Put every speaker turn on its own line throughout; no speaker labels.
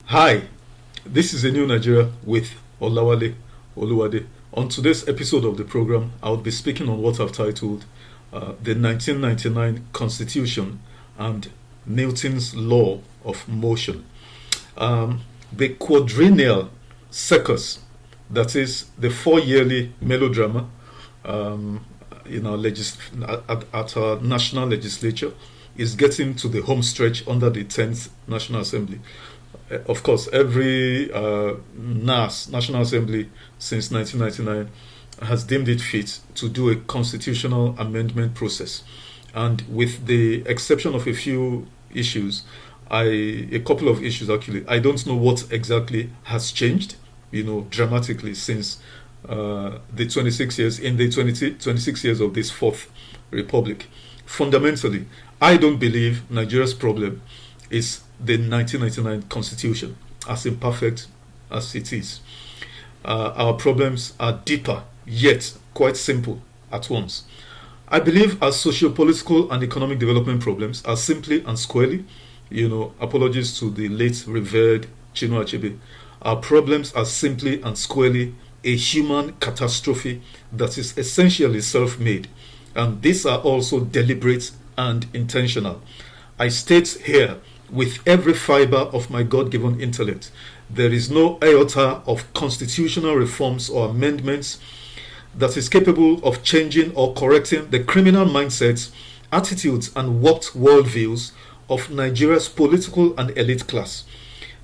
Hi, this is a new Nigeria with Olawale Oluwade. On today's episode of the program, I'll be speaking on what I've titled The 1999 Constitution and Newton's Law of Motion. The quadrennial circus, that is the four-yearly melodrama in our at our national legislature, is getting to the home stretch under the 10th National Assembly. Of course, every National Assembly since 1999 has deemed it fit to do a constitutional amendment process. And with the exception of a few issues, a couple of issues actually, I don't know what exactly has changed, dramatically since the 26 years, in the 26 years of this Fourth Republic. Fundamentally, I don't believe Nigeria's problem is the 1999 Constitution, as imperfect as it is. Our problems are deeper, yet quite simple at once. I believe our socio-political and economic development problems are simply and squarely, apologies to the late revered Chinua Achebe, our problems are simply and squarely a human catastrophe that is essentially self-made. And these are also deliberate and intentional. I state here with every fiber of my God-given intellect, there is no iota of constitutional reforms or amendments that is capable of changing or correcting the criminal mindsets, attitudes, and warped worldviews of Nigeria's political and elite class.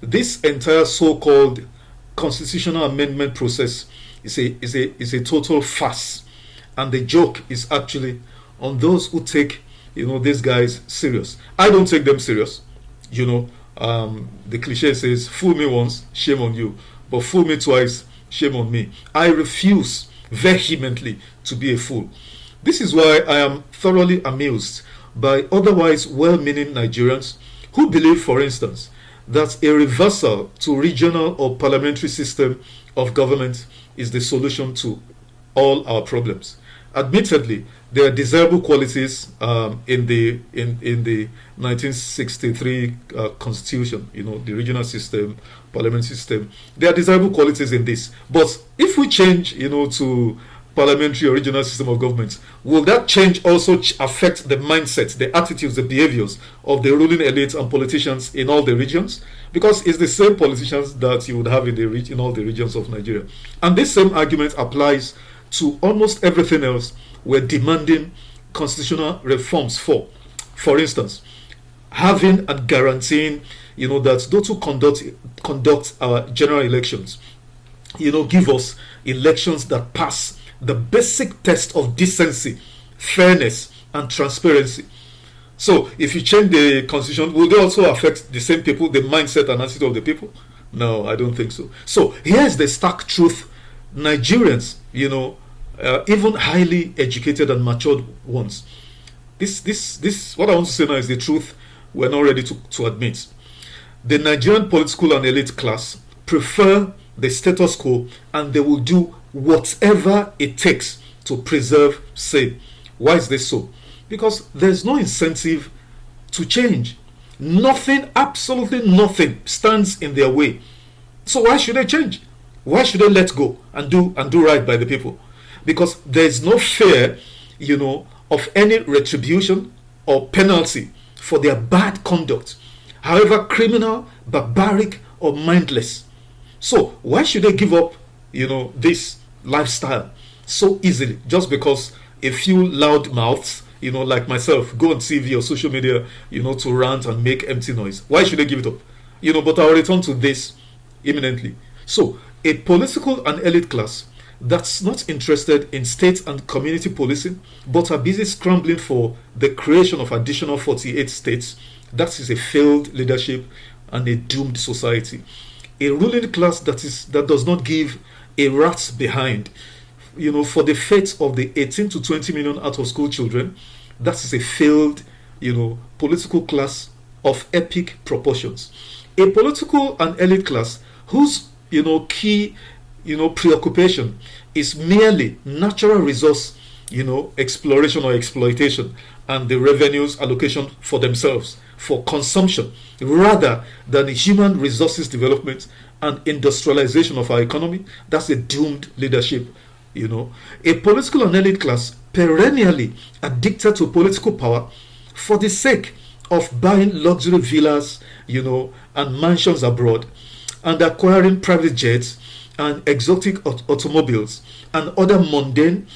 This entire so-called constitutional amendment process is a total farce, and the joke is actually on those who take these guys serious. I don't take them serious. The cliche says, fool me once, shame on you, but fool me twice, shame on me. I refuse vehemently to be a fool. This is why I am thoroughly amused by otherwise well-meaning Nigerians who believe, for instance, that a reversal to regional or parliamentary system of government is the solution to all our problems. Admittedly, there are desirable qualities in the 1963 Constitution, the regional system, parliament system. There are desirable qualities in this. But if we change, to parliamentary or regional system of government, will that change also affect the mindset, the attitudes, the behaviors of the ruling elite and politicians in all the regions? Because it's the same politicians that you would have in all the regions of Nigeria. And this same argument applies to almost everything else we're demanding constitutional reforms for. For instance, having and guaranteeing, that those who conduct our general elections, give us elections that pass the basic test of decency, fairness, and transparency. So, if you change the constitution, will they also affect the same people, the mindset and attitude of the people? No, I don't think so. So, here's the stark truth. Nigerians, even highly educated and matured ones, this what I want to say now is the truth we're not ready to admit. The Nigerian political and elite class prefer the status quo, and they will do whatever it takes to preserve same. Why is this so? Because there's no incentive to change. Nothing, absolutely nothing stands in their way. So why should they change? Why should they let go and do right by the people? Because there's no fear, of any retribution or penalty for their bad conduct, however criminal, barbaric, or mindless. So why should they give up, this lifestyle so easily just because a few loud mouths, like myself, go on TV or social media, to rant and make empty noise? Why should they give it up? But I'll return to this imminently. So a political and elite class that's not interested in state and community policing, but are busy scrambling for the creation of additional 48 states, that is a failed leadership and a doomed society. A ruling class that does not give a rat's behind, for the fate of the 18 to 20 million out-of-school children, that is a failed, political class of epic proportions. A political and elite class whose, key, preoccupation is merely natural resource, exploration or exploitation, and the revenues allocation for themselves. for consumption rather than human resources development and industrialization of our economy, that's a doomed leadership. A political and elite class perennially addicted to political power for the sake of buying luxury villas, and mansions abroad, and acquiring private jets and exotic automobiles and other mundane,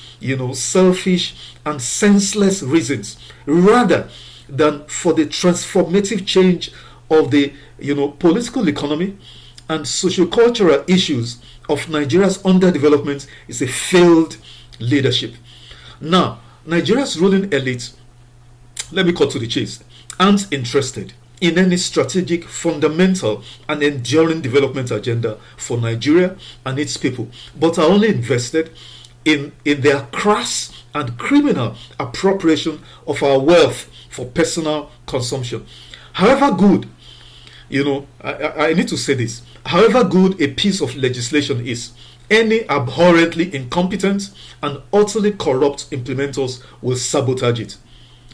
selfish and senseless reasons, rather than for the transformative change of the, political economy and socio-cultural issues of Nigeria's underdevelopment, is a failed leadership. Now, Nigeria's ruling elite, let me cut to the chase, aren't interested in any strategic, fundamental, and enduring development agenda for Nigeria and its people, but are only invested in their crass and criminal appropriation of our wealth for personal consumption. However good, I need to say this, however good a piece of legislation is, any abhorrently incompetent and utterly corrupt implementers will sabotage it.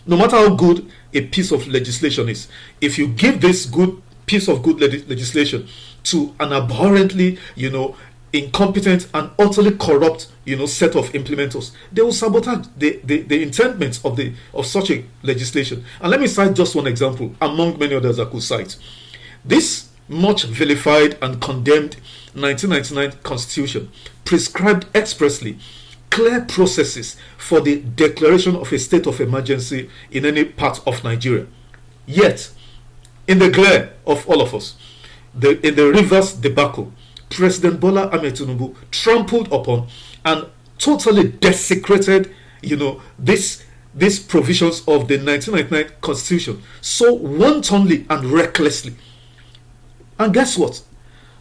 No matter how good a piece of legislation is, if you give this good piece of good legislation to an abhorrently, incompetent and utterly corrupt, set of implementers, they will sabotage the intentment of such a legislation. And let me cite just one example among many others I could cite. This much vilified and condemned 1999 Constitution prescribed expressly clear processes for the declaration of a state of emergency in any part of Nigeria. Yet, in the glare of all of us, in the Rivers debacle, President Bola Ahmed Tinubu trampled upon and totally desecrated, these provisions of the 1999 Constitution so wantonly and recklessly. And guess what?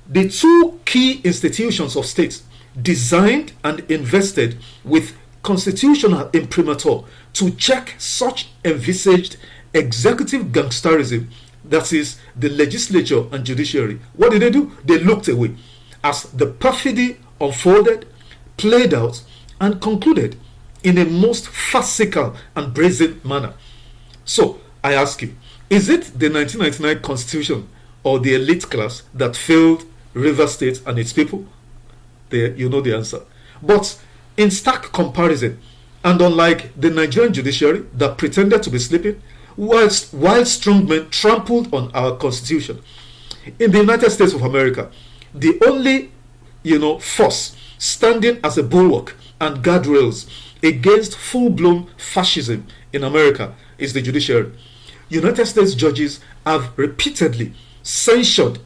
The two key institutions of states designed and invested with constitutional imprimatur to check such envisaged executive gangsterism, that is, the legislature and judiciary. What did they do? They looked away as the perfidy unfolded, played out, and concluded in a most farcical and brazen manner. So, I ask you, is it the 1999 Constitution or the elite class that failed River State and its people? You know the answer. But in stark comparison, and unlike the Nigerian judiciary that pretended to be sleeping, while strongmen trampled on our constitution, in the United States of America, the only force standing as a bulwark and guardrails against full-blown fascism in America is the judiciary. United States judges have repeatedly censured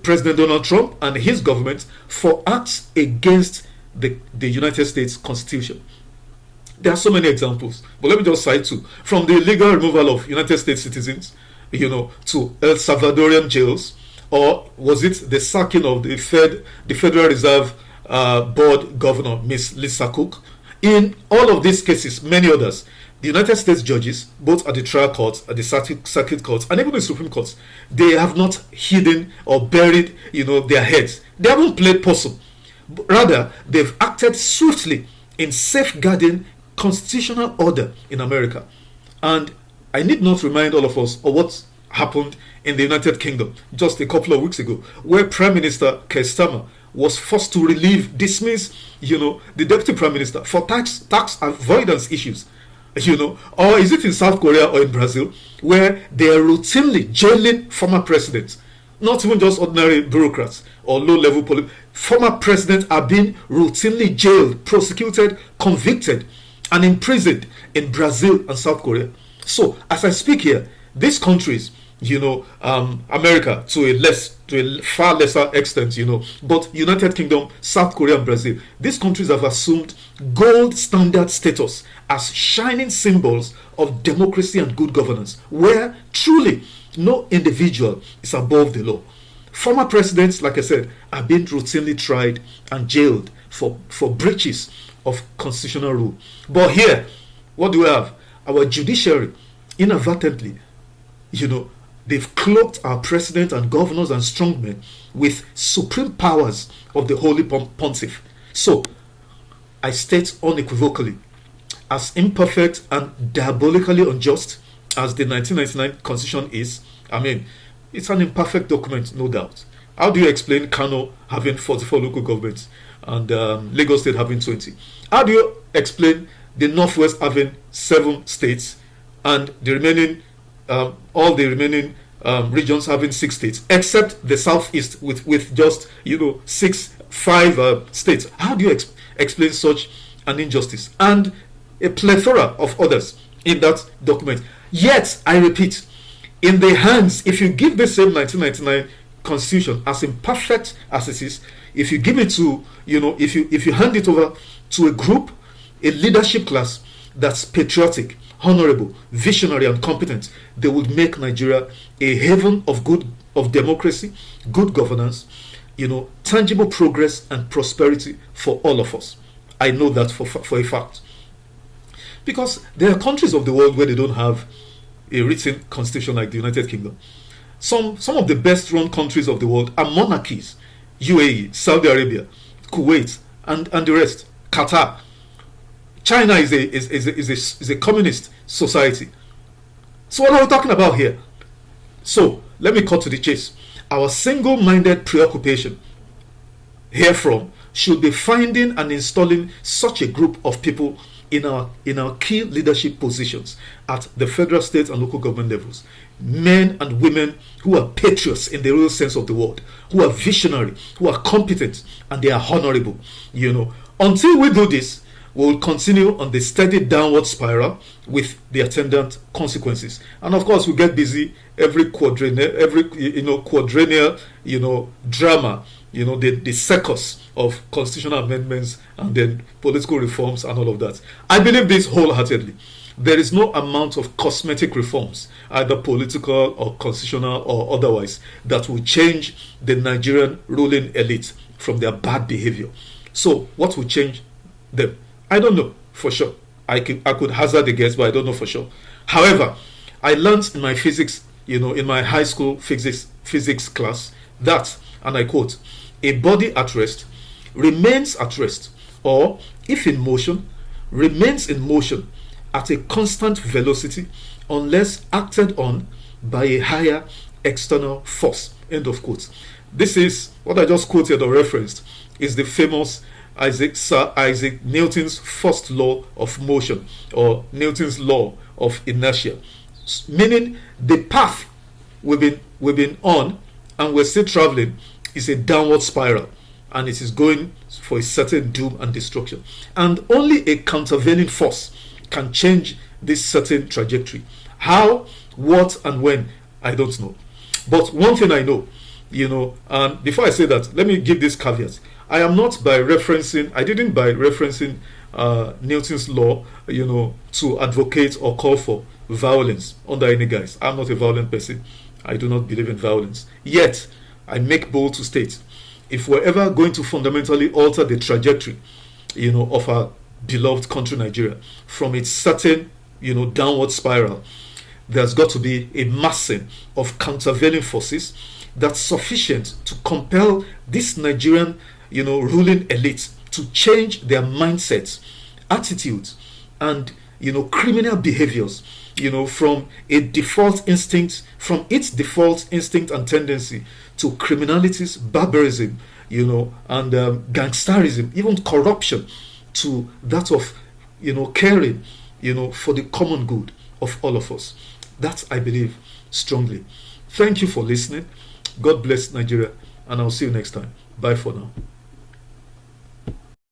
President Donald Trump and his government for acts against the United States Constitution. There are so many examples, but let me just cite two. From the illegal removal of United States citizens, to El Salvadorian jails, or was it the sacking of the Federal Reserve Board Governor, Miss Lisa Cook? In all of these cases, many others, the United States judges, both at the trial courts, at the circuit courts, and even the Supreme Court, they have not hidden or buried, their heads. They haven't played possum. Rather, they've acted swiftly in safeguarding constitutional order in America. And I need not remind all of us of what happened in the United Kingdom just a couple of weeks ago, where Prime Minister Keir Starmer was forced to dismiss, the Deputy Prime Minister for tax avoidance issues. Or is it in South Korea or in Brazil, where they are routinely jailing former presidents, not even just ordinary bureaucrats or low-level police. Former presidents are being routinely jailed, prosecuted, convicted, and imprisoned in Brazil and South Korea. So, as I speak here, these countries, America to a far lesser extent, but United Kingdom, South Korea, and Brazil, these countries have assumed gold standard status as shining symbols of democracy and good governance, where truly no individual is above the law. Former presidents, like I said, are being routinely tried and jailed for breaches of constitutional rule. But here, what do we have? Our judiciary, inadvertently, they've cloaked our president and governors and strongmen with supreme powers of the Holy Pontiff. So, I state unequivocally, as imperfect and diabolically unjust as the 1999 Constitution is, I mean, it's an imperfect document, no doubt. How do you explain Kano having 44 local governments and Lagos State having 20? How do you explain the Northwest having 7 states and the remaining, all the remaining regions having 6 states, except the Southeast with just 5 states? How do you explain such an injustice and a plethora of others in that document? Yet, I repeat, in the hands, if you give the same 1999 Constitution, as imperfect as it is, if you give it to, if you hand it over to a group, a leadership class that's patriotic, honorable, visionary, and competent, they would make Nigeria a haven of democracy, good governance, tangible progress and prosperity for all of us. I know that for a fact. Because there are countries of the world where they don't have a written constitution like the United Kingdom. Some of the best run countries of the world are monarchies. UAE, Saudi Arabia, Kuwait, and the rest. Qatar. China is a communist society. So what are we talking about here? So let me cut to the chase. Our single-minded preoccupation herefrom should be finding and installing such a group of people in our key leadership positions at the federal, state, and local government levels. Men and women who are patriots in the real sense of the word, who are visionary, who are competent, and they are honorable. Until we do this, we will continue on the steady downward spiral with the attendant consequences. And of course, we get busy every quadrennial drama, the circus of constitutional amendments and then political reforms and all of that. I believe this wholeheartedly. There is no amount of cosmetic reforms, either political or constitutional or otherwise, that will change the Nigerian ruling elite from their bad behavior. So what will change them? I don't know for sure. I could hazard a guess, but I don't know for sure. However, I learned in my physics, in my high school physics class that, and I quote, a body at rest remains at rest, or if in motion, remains in motion at a constant velocity unless acted on by a higher external force. End of quote. This is what I just quoted or referenced is the famous Sir Isaac Newton's first law of motion, or Newton's law of inertia, meaning the path we've been on and we're still traveling is a downward spiral, and it is going for a certain doom and destruction. And only a countervailing force can change this certain trajectory. How, what, and when, I don't know. But one thing I know, and before I say that, let me give this caveat. I didn't by referencing Newton's law, to advocate or call for violence under any guise. I'm not a violent person. I do not believe in violence. Yet, I make bold to state, if we're ever going to fundamentally alter the trajectory, of our beloved country Nigeria from its certain, downward spiral, there's got to be a massing of countervailing forces that's sufficient to compel this Nigerian, ruling elite to change their mindsets, attitudes, and, criminal behaviors, from its default instinct and tendency to criminalities, barbarism, and gangsterism, even corruption, to that of, caring, for the common good of all of us. That I believe strongly. Thank you for listening. God bless Nigeria, and I'll see you next time. Bye for now.